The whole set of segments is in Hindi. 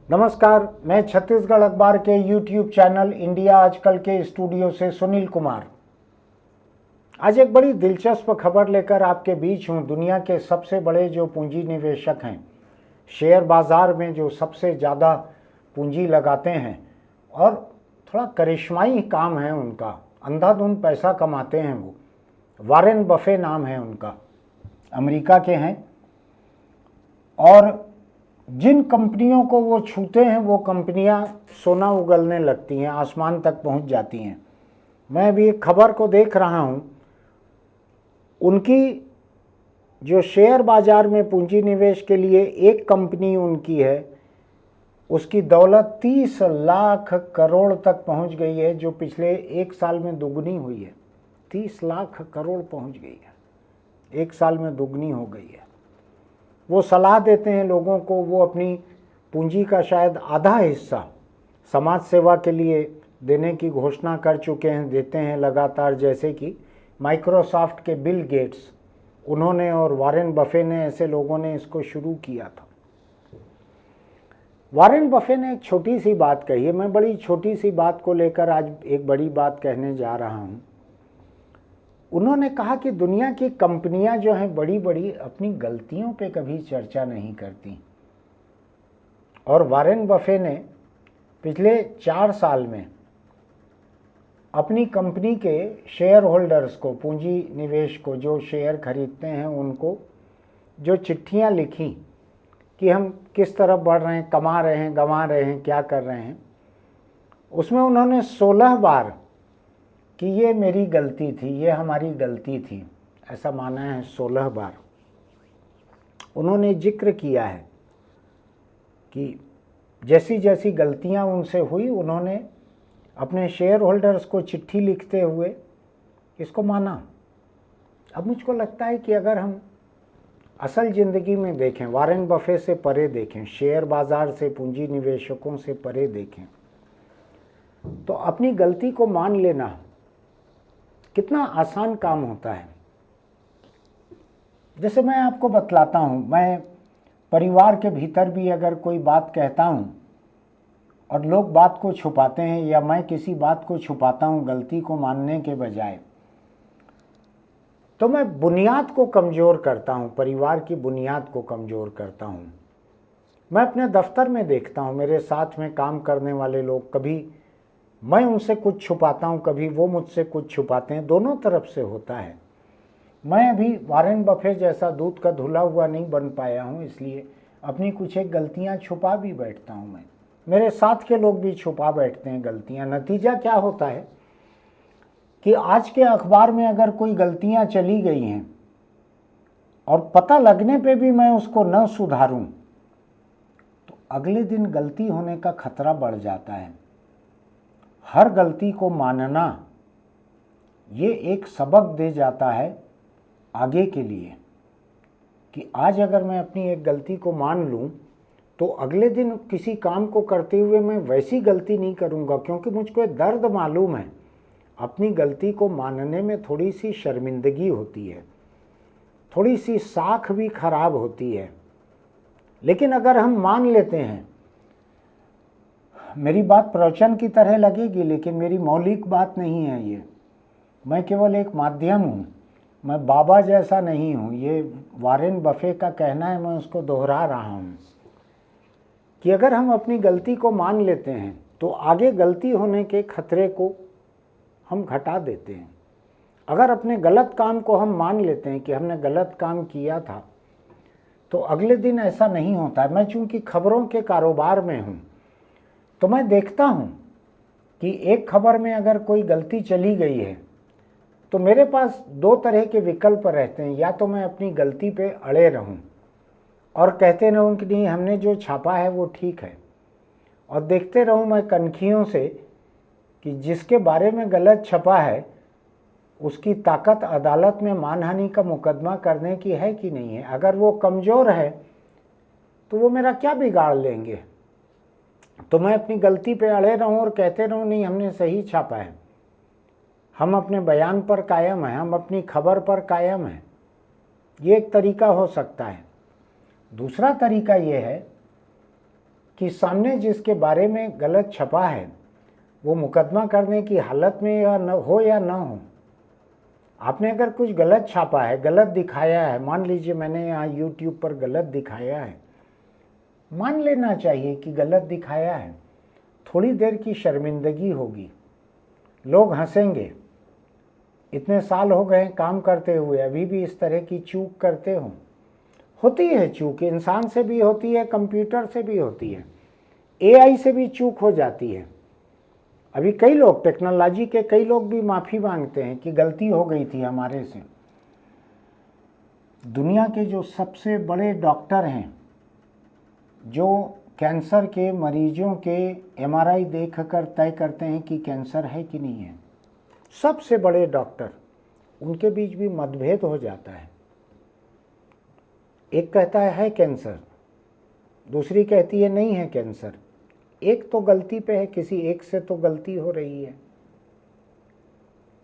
नमस्कार, मैं छत्तीसगढ़ अखबार के यूट्यूब चैनल इंडिया आजकल के स्टूडियो से सुनील कुमार आज एक बड़ी दिलचस्प खबर लेकर आपके बीच हूं। दुनिया के सबसे बड़े जो पूंजी निवेशक हैं, शेयर बाज़ार में जो सबसे ज़्यादा पूंजी लगाते हैं और थोड़ा करिश्माई काम है उनका, अंधाधुंध पैसा कमाते हैं, वो वॉरेन बफे नाम है उनका, अमेरिका के हैं। और जिन कंपनियों को वो छूते हैं वो कंपनियां सोना उगलने लगती हैं, आसमान तक पहुंच जाती हैं। मैं अभी एक खबर को देख रहा हूं, उनकी जो शेयर बाजार में पूंजी निवेश के लिए एक कंपनी उनकी है, उसकी दौलत 30 लाख करोड़ तक पहुंच गई है, जो पिछले एक साल में दुगनी हुई है। 30 लाख करोड़ पहुंच गई है, एक साल में दुगनी हो गई है। वो सलाह देते हैं लोगों को, वो अपनी पूंजी का शायद आधा हिस्सा समाज सेवा के लिए देने की घोषणा कर चुके हैं, देते हैं लगातार। जैसे कि माइक्रोसॉफ्ट के बिल गेट्स, उन्होंने और वॉरेन बफे ने, ऐसे लोगों ने इसको शुरू किया था। वॉरेन बफे ने एक छोटी सी बात कही है, मैं बड़ी छोटी सी बात को लेकर आज एक बड़ी बात कहने जा रहा हूँ। उन्होंने कहा कि दुनिया की कंपनियां जो हैं बड़ी बड़ी, अपनी गलतियों पे कभी चर्चा नहीं करती। और वॉरेन बफे ने पिछले 4 साल में अपनी कंपनी के शेयर होल्डर्स को, पूंजी निवेश को, जो शेयर खरीदते हैं उनको, जो चिट्ठियां लिखी कि हम किस तरफ बढ़ रहे हैं, कमा रहे हैं, गंवा रहे हैं, क्या कर रहे हैं, उसमें उन्होंने 16 बार कि ये मेरी गलती थी, ये हमारी गलती थी, ऐसा माना है। 16 बार उन्होंने जिक्र किया है कि जैसी जैसी गलतियां उनसे हुई, उन्होंने अपने शेयर होल्डर्स को चिट्ठी लिखते हुए इसको माना। अब मुझको लगता है कि अगर हम असल ज़िंदगी में देखें, वॉरेन बफे से परे देखें, शेयर बाज़ार से, पूंजी निवेशकों से परे देखें, तो अपनी गलती को मान लेना कितना आसान काम होता है। जैसे मैं आपको बतलाता हूँ, मैं परिवार के भीतर भी अगर कोई बात कहता हूँ और लोग बात को छुपाते हैं, या मैं किसी बात को छुपाता हूँ गलती को मानने के बजाय, तो मैं बुनियाद को कमज़ोर करता हूँ, परिवार की बुनियाद को कमज़ोर करता हूँ। मैं अपने दफ्तर में देखता हूँ, मेरे साथ में काम करने वाले लोग, कभी मैं उनसे कुछ छुपाता हूँ, कभी वो मुझसे कुछ छुपाते हैं, दोनों तरफ से होता है। मैं अभी वॉरेन बफे जैसा दूध का धुला हुआ नहीं बन पाया हूँ, इसलिए अपनी कुछ एक गलतियाँ छुपा भी बैठता हूँ। मैं, मेरे साथ के लोग भी छुपा बैठते हैं गलतियाँ। नतीजा क्या होता है कि आज के अखबार में अगर कोई गलतियाँ चली गई हैं और पता लगने पे भी मैं उसको न सुधारूँ, तो अगले दिन गलती होने का खतरा बढ़ जाता है। हर गलती को मानना ये एक सबक दे जाता है आगे के लिए, कि आज अगर मैं अपनी एक गलती को मान लूँ तो अगले दिन किसी काम को करते हुए मैं वैसी गलती नहीं करूँगा, क्योंकि मुझको दर्द मालूम है। अपनी गलती को मानने में थोड़ी सी शर्मिंदगी होती है, थोड़ी सी साख भी खराब होती है, लेकिन अगर हम मान लेते हैं, मेरी बात प्रवचन की तरह लगेगी लेकिन मेरी मौलिक बात नहीं है ये, मैं केवल एक माध्यम हूँ, मैं बाबा जैसा नहीं हूँ। ये वॉरेन बफे का कहना है, मैं उसको दोहरा रहा हूँ कि अगर हम अपनी गलती को मान लेते हैं तो आगे गलती होने के खतरे को हम घटा देते हैं। अगर अपने गलत काम को हम मान लेते हैं कि हमने गलत काम किया था, तो अगले दिन ऐसा नहीं होता है। मैं चूँकि खबरों के कारोबार में हूँ, तो मैं देखता हूँ कि एक खबर में अगर कोई गलती चली गई है तो मेरे पास 2 तरह के विकल्प रहते हैं। या तो मैं अपनी गलती पे अड़े रहूँ और कहते रहूँ कि नहीं, हमने जो छापा है वो ठीक है, और देखते रहूँ मैं कनखियों से कि जिसके बारे में गलत छपा है उसकी ताकत अदालत में मानहानि का मुकदमा करने की है कि नहीं है। अगर वो कमज़ोर है तो वो मेरा क्या बिगाड़ लेंगे। तो मैं अपनी गलती पे अड़े रहूं और कहते रहूं नहीं, हमने सही छापा है, हम अपने बयान पर कायम हैं, हम अपनी खबर पर कायम हैं। ये एक तरीका हो सकता है। दूसरा तरीका ये है कि सामने जिसके बारे में गलत छपा है वो मुकदमा करने की हालत में या न हो या ना हो। आपने अगर कुछ गलत छापा है, गलत दिखाया है, मान लीजिए मैंने यहाँ YouTube पर गलत दिखाया है, मान लेना चाहिए कि गलत दिखाया है। थोड़ी देर की शर्मिंदगी होगी, लोग हंसेंगे। इतने साल हो गए काम करते हुए, अभी भी इस तरह की चूक करते हो। होती है चूक, इंसान से भी होती है, कंप्यूटर से भी होती है, AI से भी चूक हो जाती है। अभी कई लोग, टेक्नोलॉजी के कई लोग भी माफ़ी मांगते हैं कि गलती हो गई थी हमारे से। दुनिया के जो सबसे बड़े डॉक्टर हैं, जो कैंसर के मरीजों के MRI देखकर तय करते हैं कि कैंसर है कि नहीं है, सबसे बड़े डॉक्टर, उनके बीच भी मतभेद हो जाता है। एक कहता है कैंसर, दूसरी कहती है नहीं है कैंसर। एक तो गलती पे है, किसी एक से तो गलती हो रही है।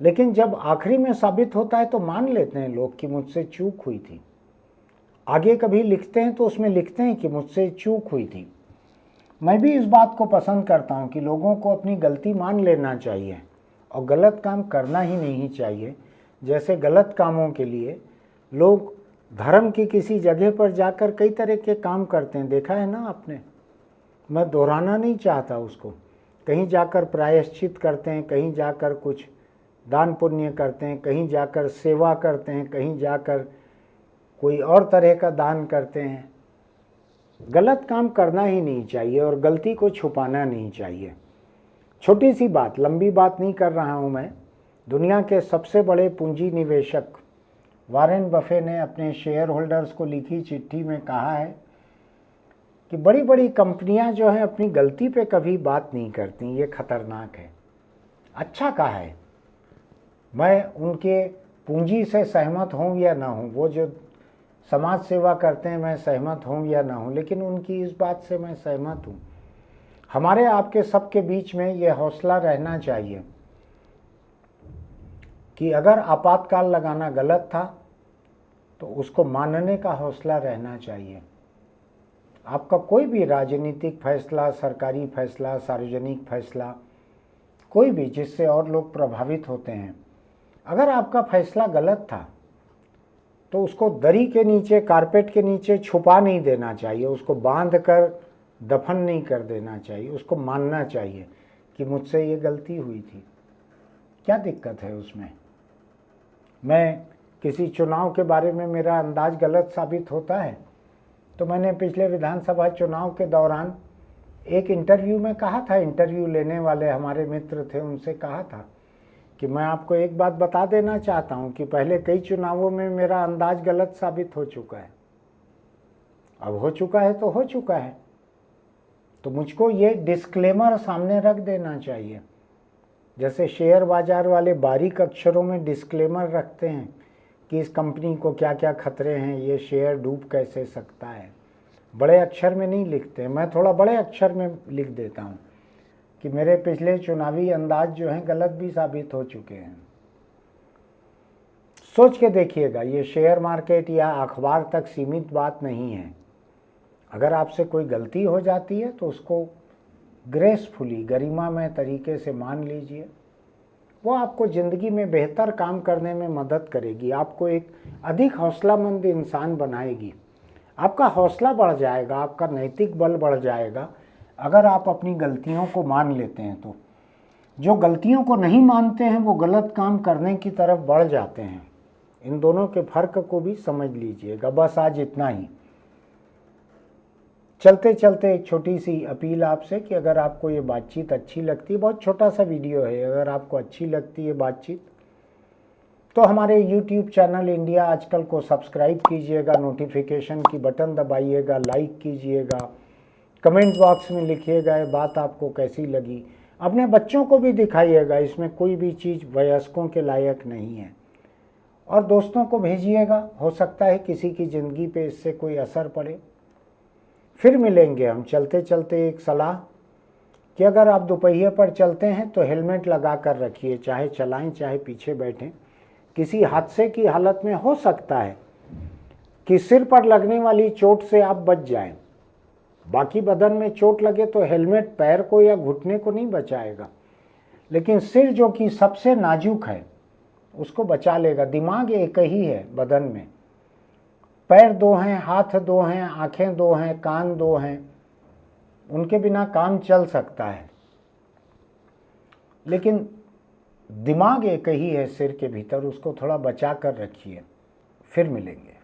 लेकिन जब आखिरी में साबित होता है तो मान लेते हैं लोग कि मुझसे चूक हुई थी। आगे कभी लिखते हैं तो उसमें लिखते हैं कि मुझसे चूक हुई थी। मैं भी इस बात को पसंद करता हूं कि लोगों को अपनी गलती मान लेना चाहिए और गलत काम करना ही नहीं चाहिए। जैसे गलत कामों के लिए लोग धर्म की किसी जगह पर जाकर कई तरह के काम करते हैं, देखा है ना आपने। मैं दोहराना नहीं चाहता उसको। कहीं जाकर प्रायश्चित करते हैं, कहीं जाकर कुछ दान पुण्य करते हैं, कहीं जाकर सेवा करते हैं, कहीं जाकर कोई और तरह का दान करते हैं। गलत काम करना ही नहीं चाहिए और गलती को छुपाना नहीं चाहिए। छोटी सी बात, लंबी बात नहीं कर रहा हूँ मैं। दुनिया के सबसे बड़े पूंजी निवेशक वॉरेन बफे ने अपने शेयर होल्डर्स को लिखी चिट्ठी में कहा है कि बड़ी बड़ी कंपनियां जो हैं अपनी गलती पे कभी बात नहीं करती, ये खतरनाक है। अच्छा कहा है, मैं उनके पूंजी से सहमत हूँ या ना हूँ, वो जो समाज सेवा करते हैं मैं सहमत हूँ या ना हूँ, लेकिन उनकी इस बात से मैं सहमत हूँ। हमारे आपके सबके बीच में ये हौसला रहना चाहिए कि अगर आपातकाल लगाना गलत था तो उसको मानने का हौसला रहना चाहिए। आपका कोई भी राजनीतिक फैसला, सरकारी फैसला, सार्वजनिक फैसला, कोई भी जिससे और लोग प्रभावित होते हैं, अगर आपका फैसला गलत था तो उसको दरी के नीचे, कारपेट के नीचे छुपा नहीं देना चाहिए, उसको बांध कर दफन नहीं कर देना चाहिए। उसको मानना चाहिए कि मुझसे ये गलती हुई थी। क्या दिक्कत है उसमें? मैं किसी चुनाव के बारे में मेरा अंदाज गलत साबित होता है तो मैंने पिछले विधानसभा चुनाव के दौरान एक इंटरव्यू में कहा था, इंटरव्यू लेने वाले हमारे मित्र थे, उनसे कहा था कि मैं आपको एक बात बता देना चाहता हूं कि पहले कई चुनावों में मेरा अंदाज गलत साबित हो चुका है। अब हो चुका है तो हो चुका है, तो मुझको ये डिस्क्लेमर सामने रख देना चाहिए। जैसे शेयर बाजार वाले बारीक अक्षरों में डिस्क्लेमर रखते हैं कि इस कंपनी को क्या क्या खतरे हैं, ये शेयर डूब कैसे सकता है। बड़े अक्षर में नहीं लिखते, मैं थोड़ा बड़े अक्षर में लिख देता हूँ कि मेरे पिछले चुनावी अंदाज जो हैं गलत भी साबित हो चुके हैं। सोच के देखिएगा, ये शेयर मार्केट या अखबार तक सीमित बात नहीं है। अगर आपसे कोई गलती हो जाती है तो उसको ग्रेसफुली, गरिमामय तरीके से मान लीजिए। वो आपको ज़िंदगी में बेहतर काम करने में मदद करेगी, आपको एक अधिक हौसलामंद इंसान बनाएगी। आपका हौसला बढ़ जाएगा, आपका नैतिक बल बढ़ जाएगा अगर आप अपनी गलतियों को मान लेते हैं। तो जो गलतियों को नहीं मानते हैं वो गलत काम करने की तरफ बढ़ जाते हैं। इन दोनों के फर्क को भी समझ लीजिएगा। बस आज इतना ही। चलते चलते एक छोटी सी अपील आपसे कि अगर आपको ये बातचीत अच्छी लगती है, बहुत छोटा सा वीडियो है, अगर आपको अच्छी लगती है बातचीत तो हमारे YouTube चैनल इंडिया आजकल को सब्सक्राइब कीजिएगा, नोटिफिकेशन की बटन दबाइएगा, लाइक कीजिएगा, कमेंट बॉक्स में लिखिएगा ये बात आपको कैसी लगी। अपने बच्चों को भी दिखाइएगा, इसमें कोई भी चीज़ वयस्कों के लायक नहीं है। और दोस्तों को भेजिएगा, हो सकता है किसी की ज़िंदगी पे इससे कोई असर पड़े। फिर मिलेंगे हम। चलते चलते एक सलाह कि अगर आप दोपहिए पर चलते हैं तो हेलमेट लगा कर रखिए, चाहे चलाएं चाहे पीछे बैठें। किसी हादसे की हालत में हो सकता है कि सिर पर लगने वाली चोट से आप बच जाएं, बाकी बदन में चोट लगे तो हेलमेट पैर को या घुटने को नहीं बचाएगा, लेकिन सिर जो कि सबसे नाजुक है उसको बचा लेगा। दिमाग एक ही है बदन में, पैर दो हैं, हाथ दो हैं, आंखें दो हैं, कान दो हैं, उनके बिना काम चल सकता है, लेकिन दिमाग एक ही है सिर के भीतर, उसको थोड़ा बचा कर रखिए। फिर मिलेंगे।